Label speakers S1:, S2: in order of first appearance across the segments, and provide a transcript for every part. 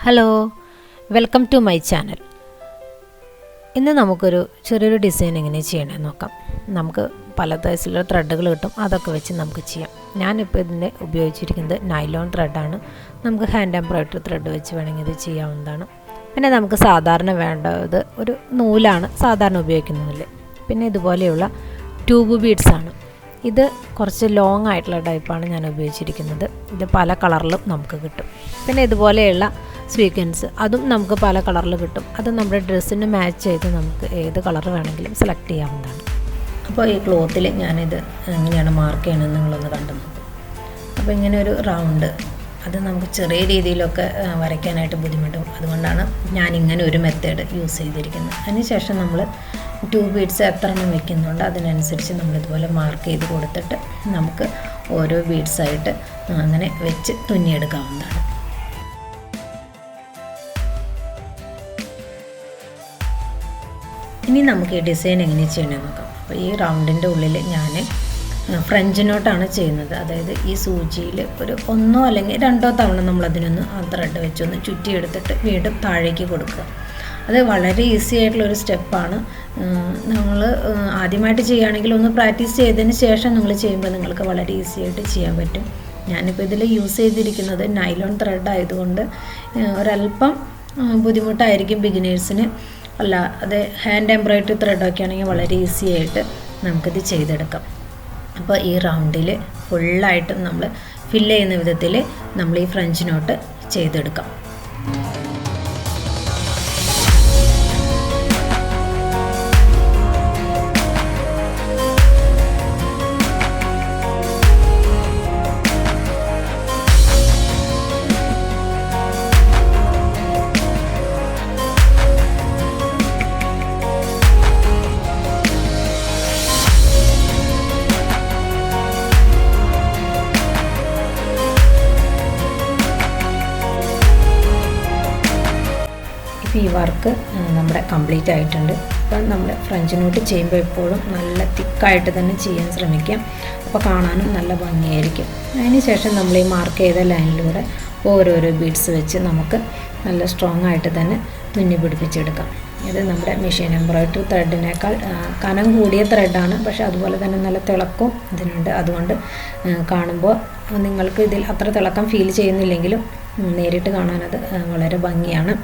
S1: Hello, welcome to my channel. ഇന്ന് നമുക്കൊരു ചെറിയൊരു ഡിസൈൻ എങ്ങനെ ചെയ്യണമെന്ന് നോക്കാം. നമുക്ക് പല തരത്തിലുള്ള ത്രെഡുകൾ കിട്ടും, അതൊക്കെ വെച്ച് നമുക്ക് ചെയ്യാം. ഞാനിപ്പോൾ ഇതിൻ്റെ ഉപയോഗിച്ചിരിക്കുന്നത് നൈലോൺ ത്രെഡാണ്. നമുക്ക് ഹാൻഡ് എംബ്രോയിഡറി ത്രെഡ് വെച്ച് വേണമെങ്കിൽ ഇത് ചെയ്യാവുന്നതാണ്. പിന്നെ നമുക്ക് സാധാരണ വേണ്ടത് ഒരു നൂലാണ് സാധാരണ ഉപയോഗിക്കുന്നത്. പിന്നെ ഇതുപോലെയുള്ള ട്യൂബ് ബീഡ്സാണ്. ഇത് കുറച്ച് ലോങ് ആയിട്ടുള്ള ടൈപ്പാണ് ഞാൻ ഉപയോഗിച്ചിരിക്കുന്നത്. ഇത് പല കളറിലും നമുക്ക് കിട്ടും. പിന്നെ ഇതുപോലെയുള്ള സ്വീക്വൻസ്, അതും നമുക്ക് പല കളറിൽ കിട്ടും. അത് നമ്മുടെ ഡ്രസ്സിന് മാച്ച് ചെയ്ത് നമുക്ക് ഏത് കളർ വേണമെങ്കിലും സെലക്ട് ചെയ്യാവുന്നതാണ്. അപ്പോൾ ഈ ക്ലോത്തിൽ ഞാനിത് എങ്ങനെയാണ് മാർക്ക് ചെയ്യണമെന്ന് നിങ്ങളൊന്ന് കണ്ടു നോക്കും. അപ്പോൾ ഇങ്ങനെ ഒരു റൗണ്ട്, അത് നമുക്ക് ചെറിയ രീതിയിലൊക്കെ വരയ്ക്കാനായിട്ട് ബുദ്ധിമുട്ടും. അതുകൊണ്ടാണ് ഞാൻ ഇങ്ങനെ ഒരു മെത്തേഡ് യൂസ് ചെയ്തിരിക്കുന്നത്. അതിനുശേഷം നമ്മൾ ട്യൂബ് ബീഡ്സ് എത്ര എണ്ണം വയ്ക്കുന്നുണ്ട് അതിനനുസരിച്ച് നമ്മളിതുപോലെ മാർക്ക് ചെയ്ത് കൊടുത്തിട്ട് നമുക്ക് ഓരോ ബീഡ്സായിട്ട് അങ്ങനെ വെച്ച് തുന്നിയെടുക്കാവുന്നതാണ്. ഇനി നമുക്ക് ഈ ഡിസൈൻ എങ്ങനെ ചെയ്യണമെന്ന് നോക്കാം. അപ്പോൾ ഈ റൗണ്ടിൻ്റെ ഉള്ളിൽ ഞാൻ ഫ്രഞ്ച് നോട്ടാണ് ചെയ്യുന്നത്. അതായത് ഈ സൂചിയിൽ ഒരു 1 അല്ലെങ്കിൽ 2 തവണ നമ്മളതിനൊന്ന് ആ ത്രെഡ് വെച്ചൊന്ന് ചുറ്റിയെടുത്തിട്ട് വീണ്ടും താഴേക്ക് കൊടുക്കുക. അത് വളരെ ഈസി ആയിട്ടുള്ളൊരു സ്റ്റെപ്പാണ്. നമ്മൾ ആദ്യമായിട്ട് ചെയ്യുകയാണെങ്കിൽ ഒന്ന് പ്രാക്ടീസ് ചെയ്തതിന് ശേഷം നിങ്ങൾ ചെയ്യുമ്പോൾ നിങ്ങൾക്ക് വളരെ ഈസി ആയിട്ട് ചെയ്യാൻ പറ്റും. ഞാനിപ്പോൾ ഇതിൽ യൂസ് ചെയ്തിരിക്കുന്നത് നൈലോൺ ത്രെഡ് ആയതുകൊണ്ട് ഒരല്പം ബുദ്ധിമുട്ടായിരിക്കും ബിഗിനേഴ്സിന്. അല്ല, അത് ഹാൻഡ് എംബ്രോയിഡറി ത്രെഡൊക്കെ ആണെങ്കിൽ വളരെ ഈസി ആയിട്ട് നമുക്കിത് ചെയ്തെടുക്കാം. അപ്പോൾ ഈ റൗണ്ടിൽ ഫുള്ളായിട്ടും നമ്മൾ ഫില്ല് ചെയ്യുന്ന വിധത്തിൽ നമ്മൾ ഈ ഫ്രഞ്ച് നോട്ട് ചെയ്തെടുക്കാം. ഈ വർക്ക് നമ്മുടെ കംപ്ലീറ്റ് ആയിട്ടുണ്ട്. അപ്പം നമ്മൾ ഫ്രഞ്ച് നോട്ട് ചെയ്യുമ്പോൾ എപ്പോഴും നല്ല തിക്കായിട്ട് തന്നെ ചെയ്യാൻ ശ്രമിക്കാം. അപ്പോൾ കാണാനും നല്ല ഭംഗിയായിരിക്കും. അതിന് ശേഷം നമ്മൾ ഈ മാർക്ക് ചെയ്ത ലൈനിലൂടെ ഓരോരോ ബീഡ്സ് വെച്ച് നമുക്ക് നല്ല സ്ട്രോങ് ആയിട്ട് തന്നെ തുന്നി പിടിപ്പിച്ചെടുക്കാം. ഇത് നമ്മുടെ മെഷീൻ എംബ്രോയിഡറി ത്രെഡിനേക്കാൾ കനം കൂടിയ ത്രെഡാണ്, പക്ഷേ അതുപോലെ തന്നെ നല്ല തിളക്കവും ഇതിനുണ്ട്. അതുകൊണ്ട് കാണുമ്പോൾ നിങ്ങൾക്ക് ഇതിൽ അത്ര തിളക്കം ഫീൽ ചെയ്യുന്നില്ലെങ്കിലും നേരിട്ട് കാണാനത് വളരെ ഭംഗിയാണ്.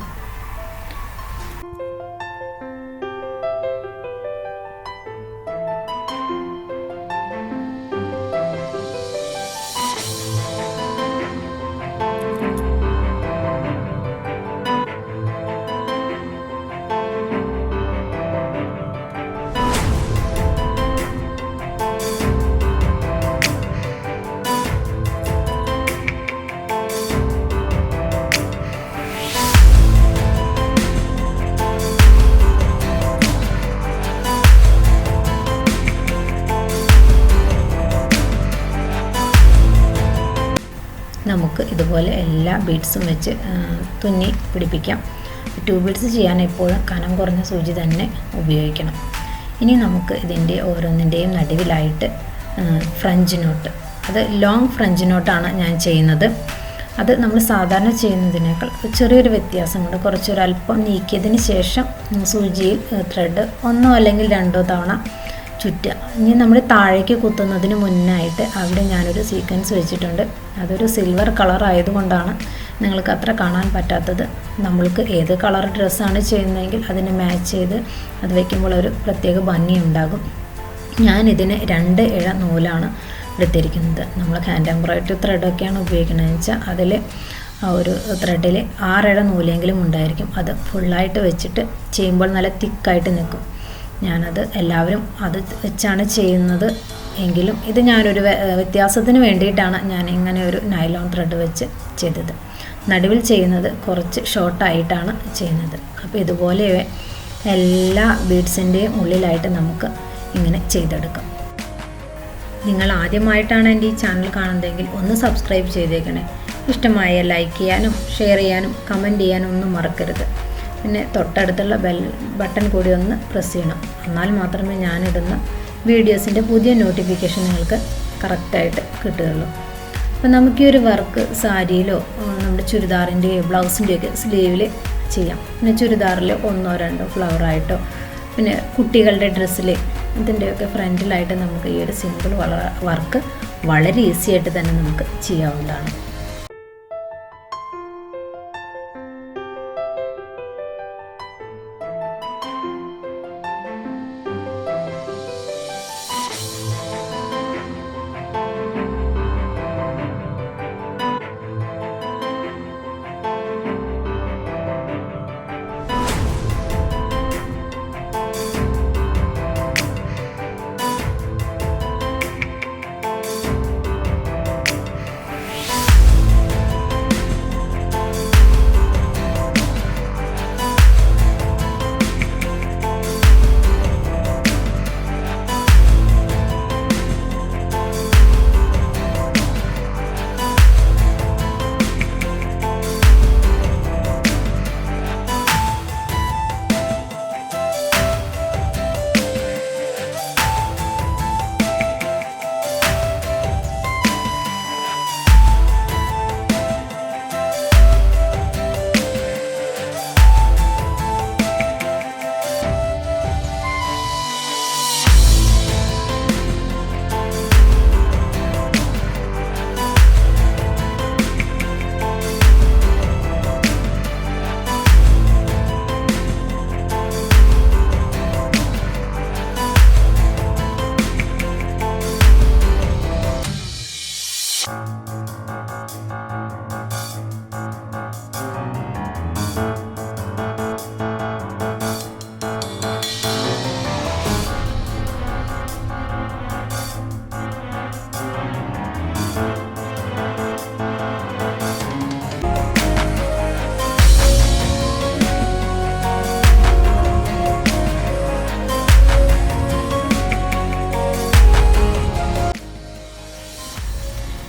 S1: നമുക്ക് ഇതുപോലെ എല്ലാ ബീഡ്സും വെച്ച് തുന്നി പിടിപ്പിക്കാം. ട്യൂബ് ബീഡ്സ് ചെയ്യാൻ എപ്പോഴും കനം കുറഞ്ഞ സൂചി തന്നെ ഉപയോഗിക്കണം. ഇനി നമുക്ക് ഇതിൻ്റെ ഓരോന്നിൻ്റെയും നടുവിലായിട്ട് ഫ്രഞ്ച് നോട്ട്, അത് ലോങ് ഫ്രഞ്ച് നോട്ടാണ് ഞാൻ ചെയ്യുന്നത്. അത് നമ്മൾ സാധാരണ ചെയ്യുന്നതിനേക്കാൾ ചെറിയൊരു വ്യത്യാസമുണ്ട്. കുറച്ചൊരല്പം നീക്കിയതിന് ശേഷം സൂചിയിൽ ത്രെഡ് 1 അല്ലെങ്കിൽ 2 തവണ ചുറ്റുക. ഇനി നമ്മൾ താഴേക്ക് കുത്തുന്നതിന് മുന്നായിട്ട് അവിടെ ഞാനൊരു സീക്വൻസ് വെച്ചിട്ടുണ്ട്. അതൊരു സിൽവർ കളർ ആയതുകൊണ്ടാണ് നിങ്ങൾക്ക് അത്ര കാണാൻ പറ്റാത്തത്. നമ്മൾക്ക് ഏത് കളർ ഡ്രസ്സാണ് ചെയ്യുന്നതെങ്കിൽ അതിന് മാച്ച് ചെയ്ത് അത് വയ്ക്കുമ്പോൾ ഒരു പ്രത്യേക ഭംഗി ഉണ്ടാകും. ഞാനിതിന് 2 ഇഴ നൂലാണ് എടുത്തിരിക്കുന്നത്. നമ്മൾ ഹാൻഡ് എംബ്രോയിഡറി ത്രെഡൊക്കെയാണ് ഉപയോഗിക്കുന്നതെന്ന് വെച്ചാൽ അതിൽ ആ ഒരു ത്രെഡിൽ 6 ഇഴ നൂലെങ്കിലും ഉണ്ടായിരിക്കും. അത് ഫുള്ളായിട്ട് വെച്ചിട്ട് ചെയ്യുമ്പോൾ നല്ല തിക്കായിട്ട് നിൽക്കും. ഞാനത് എല്ലാവരും അത് വെച്ചാണ് ചെയ്യുന്നത് എങ്കിലും ഇത് ഞാനൊരു വ്യത്യാസത്തിന് വേണ്ടിയിട്ടാണ് ഞാൻ ഇങ്ങനെ ഒരു നൈലോൺ ത്രെഡ് വെച്ച് ചെയ്തത്. നടുവിൽ ചെയ്യുന്നത് കുറച്ച് ഷോർട്ടായിട്ടാണ് ചെയ്യുന്നത്. അപ്പോൾ ഇതുപോലെ എല്ലാ ബീഡ്സിൻ്റെയും ഉള്ളിലായിട്ട് നമുക്ക് ഇങ്ങനെ ചെയ്തെടുക്കാം. നിങ്ങൾ ആദ്യമായിട്ടാണ് എൻ്റെ ഈ ചാനൽ കാണുന്നതെങ്കിൽ ഒന്ന് സബ്സ്ക്രൈബ് ചെയ്തേക്കണേ. ഇഷ്ടമായ ലൈക്ക് ചെയ്യാനും ഷെയർ ചെയ്യാനും കമൻറ്റ് ചെയ്യാനും ഒന്നും മറക്കരുത്. പിന്നെ തൊട്ടടുത്തുള്ള ബെൽ ബട്ടൺ കൂടി ഒന്ന് പ്രസ് ചെയ്യണം. എന്നാൽ മാത്രമേ ഞാനിടുന്ന വീഡിയോസിൻ്റെ പുതിയ നോട്ടിഫിക്കേഷൻ നിങ്ങൾക്ക് കറക്റ്റായിട്ട് കിട്ടുകയുള്ളൂ. അപ്പോൾ നമുക്ക് ഈ ഒരു വർക്ക് സാരിയിലോ നമ്മുടെ ചുരിദാറിൻ്റെയോ ബ്ലൗസിൻ്റെയൊക്കെ സ്ലീവിൽ ചെയ്യാം. പിന്നെ ചുരിദാറിൽ 1-2 ഫ്ലവറായിട്ടോ പിന്നെ കുട്ടികളുടെ ഡ്രസ്സിൽ ഇതിൻ്റെയൊക്കെ ഫ്രണ്ടിലായിട്ട് നമുക്ക് ഈ ഒരു സിമ്പിൾ വർക്ക് വളരെ ഈസി ആയിട്ട് തന്നെ നമുക്ക് ചെയ്യാവുന്നതാണ്.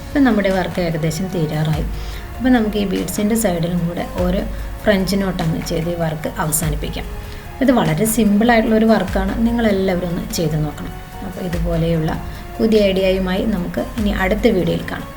S1: ഇപ്പം നമ്മുടെ വർക്ക് ഏകദേശം തീരാറായി. അപ്പോൾ നമുക്ക് ഈ ബീഡ്സിൻ്റെ സൈഡിലും കൂടെ ഒരു ഫ്രഞ്ച് നോട്ടാണ് ചെയ്ത് ഈ വർക്ക് അവസാനിപ്പിക്കാം. ഇത് വളരെ സിമ്പിളായിട്ടുള്ളൊരു വർക്കാണ്, നിങ്ങളെല്ലാവരും ഒന്ന് ചെയ്ത് നോക്കണം. അപ്പോൾ ഇതുപോലെയുള്ള പുതിയ ഐഡിയയുമായി നമുക്ക് ഇനി അടുത്ത വീഡിയോയിൽ കാണാം.